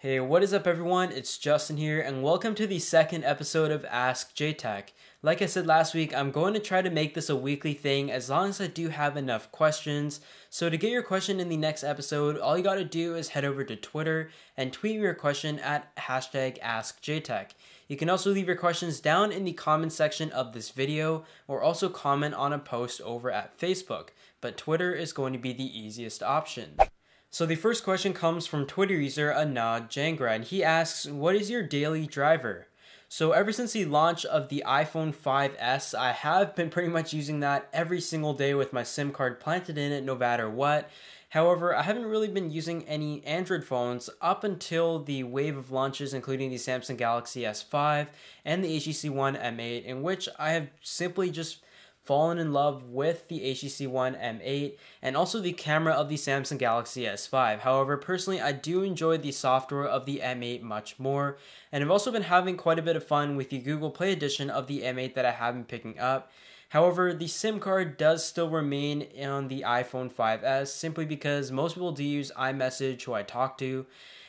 Hey, what is up everyone? It's Justin here and welcome to the second episode of AskJTech. Like I said last week, I'm going to try to make this a weekly thing as long as I do have enough questions. So to get your question in the next episode, all you gotta do is head over to Twitter and tweet me your question at #AskJTech. You can also leave your questions down in the comment section of this video or also comment on a post over at Facebook, but Twitter is going to be the easiest option. So the first question comes from Twitter user Anad Jangra, and he asks, what is your daily driver? So ever since the launch of the iPhone 5S, I have been pretty much using that every single day with my SIM card planted in it no matter what. However, I haven't really been using any Android phones up until the wave of launches, including the Samsung Galaxy S5 and the HTC One M8, in which I have simply just fallen in love with the HTC One M8 and also the camera of the Samsung Galaxy S5. However, personally, I do enjoy the software of the M8 much more, and I've also been having quite a bit of fun with the Google Play edition of the M8 that I have been picking up. However, the SIM card does still remain on the iPhone 5S simply because most people do use iMessage who I talk to,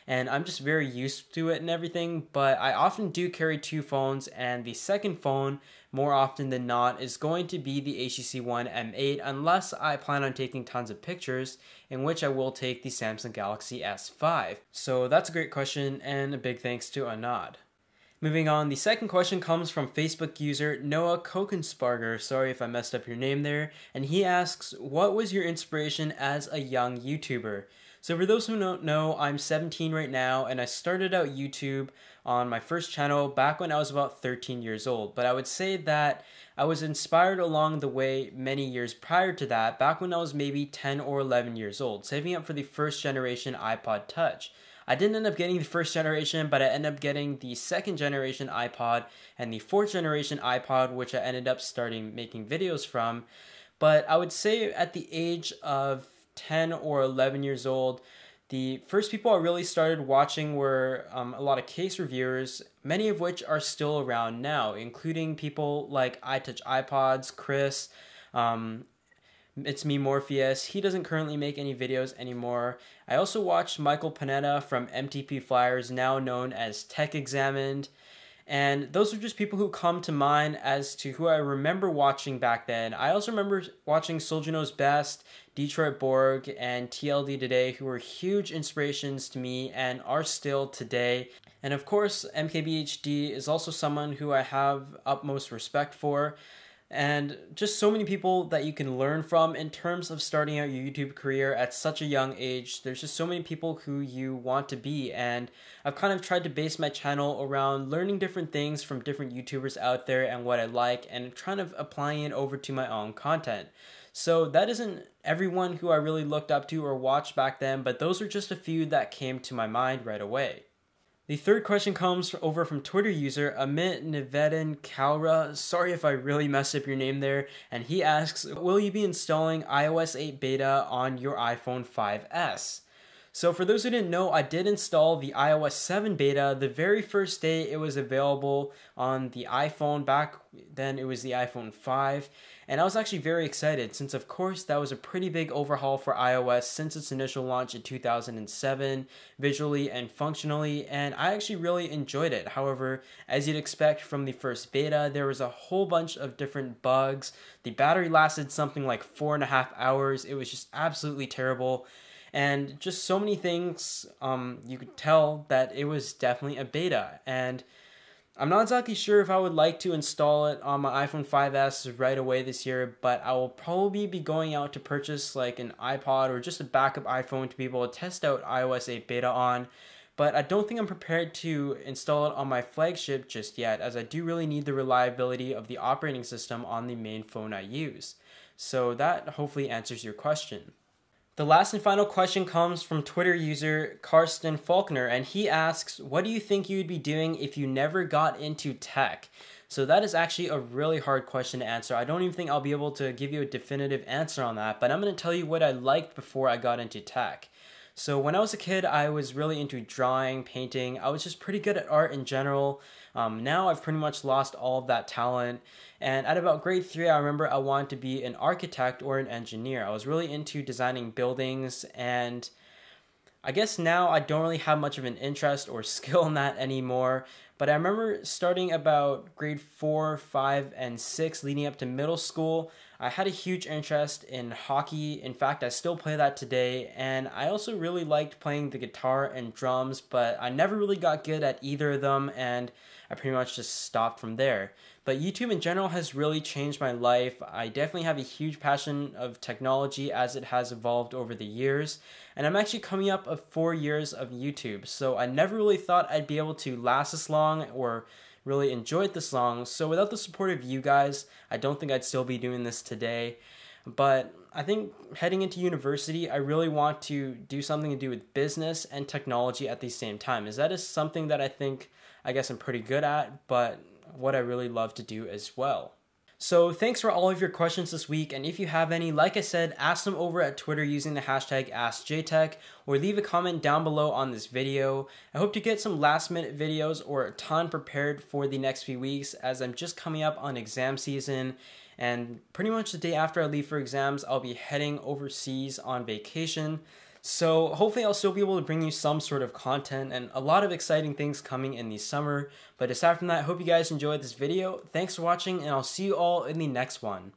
and I'm just very used to it and everything, but I often do carry two phones, and the second phone, more often than not, is going to be the HTC One M8 unless I plan on taking tons of pictures, in which I will take the Samsung Galaxy S5. So that's a great question, and a big thanks to Anad. Moving on, the second question comes from Facebook user Noah Kokensparger, sorry if I messed up your name there, and he asks, what was your inspiration as a young YouTuber? So for those who don't know, I'm 17 right now, and I started out YouTube on my first channel back when I was about 13 years old. But I would say that I was inspired along the way many years prior to that, back when I was maybe 10 or 11 years old, saving up for the first generation iPod Touch. I didn't end up getting the first generation, but I ended up getting the second generation iPod and the fourth generation iPod, which I ended up starting making videos from. But I would say at the age of 10 or 11 years old, the first people I really started watching were a lot of case reviewers, many of which are still around now, including people like iTouch iPods, Chris, It's Me Morpheus. He doesn't currently make any videos anymore. I also watched Michael Panetta from MTP Flyers, now known as Tech Examined. And those are just people who come to mind as to who I remember watching back then. I also remember watching Soldier Knows Best, Detroit Borg, and TLD Today, who were huge inspirations to me and are still today. And of course, MKBHD is also someone who I have utmost respect for. And just so many people that you can learn from in terms of starting out your YouTube career at such a young age. There's just so many people who you want to be, and I've kind of tried to base my channel around learning different things from different YouTubers out there and what I like, and trying to applying it over to my own content. So that isn't everyone who I really looked up to or watched back then, but those are just a few that came to my mind right away. The third question comes over from Twitter user Amit Nivedin Kaura. Sorry if I really messed up your name there. And he asks, will you be installing iOS 8 beta on your iPhone 5S? So for those who didn't know, I did install the iOS 7 beta the very first day it was available on the iPhone. Back then it was the iPhone 5. And I was actually very excited since, of course, that was a pretty big overhaul for iOS since its initial launch in 2007, visually and functionally, and I actually really enjoyed it. However, as you'd expect from the first beta, there was a whole bunch of different bugs. The battery lasted something like 4.5 hours. It was just absolutely terrible. And just so many things, you could tell that it was definitely a beta. And I'm not exactly sure if I would like to install it on my iPhone 5S right away this year, but I will probably be going out to purchase like an iPod or just a backup iPhone to be able to test out iOS 8 beta on. But I don't think I'm prepared to install it on my flagship just yet, as I do really need the reliability of the operating system on the main phone I use. So that hopefully answers your question. The last and final question comes from Twitter user Karsten Faulkner, and he asks, what do you think you'd be doing if you never got into tech? So that is actually a really hard question to answer. I don't even think I'll be able to give you a definitive answer on that, but I'm going to tell you what I liked before I got into tech. So when I was a kid, I was really into drawing, painting. I was just pretty good at art in general. Now I've pretty much lost all of that talent. And at about grade 3, I remember I wanted to be an architect or an engineer. I was really into designing buildings, and I guess now I don't really have much of an interest or skill in that anymore, but I remember starting about grade 4, 5, and 6 leading up to middle school. I had a huge interest in hockey. In fact, I still play that today, and I also really liked playing the guitar and drums, but I never really got good at either of them, and I pretty much just stopped from there. But YouTube in general has really changed my life. I definitely have a huge passion of technology as it has evolved over the years, and I'm actually coming up of 4 years of YouTube, so I never really thought I'd be able to last this long or really enjoy it this long. So without the support of you guys, I don't think I'd still be doing this today. But I think heading into university, I really want to do something to do with business and technology at the same time, as that is something that I guess I'm pretty good at, but what I really love to do as well. So thanks for all of your questions this week, and if you have any, like I said, ask them over at Twitter using the hashtag AskJTech, or leave a comment down below on this video. I hope to get some last minute videos or a ton prepared for the next few weeks, as I'm just coming up on exam season, and pretty much the day after I leave for exams, I'll be heading overseas on vacation. So hopefully I'll still be able to bring you some sort of content and a lot of exciting things coming in the summer. But aside from that, I hope you guys enjoyed this video. Thanks for watching, and I'll see you all in the next one.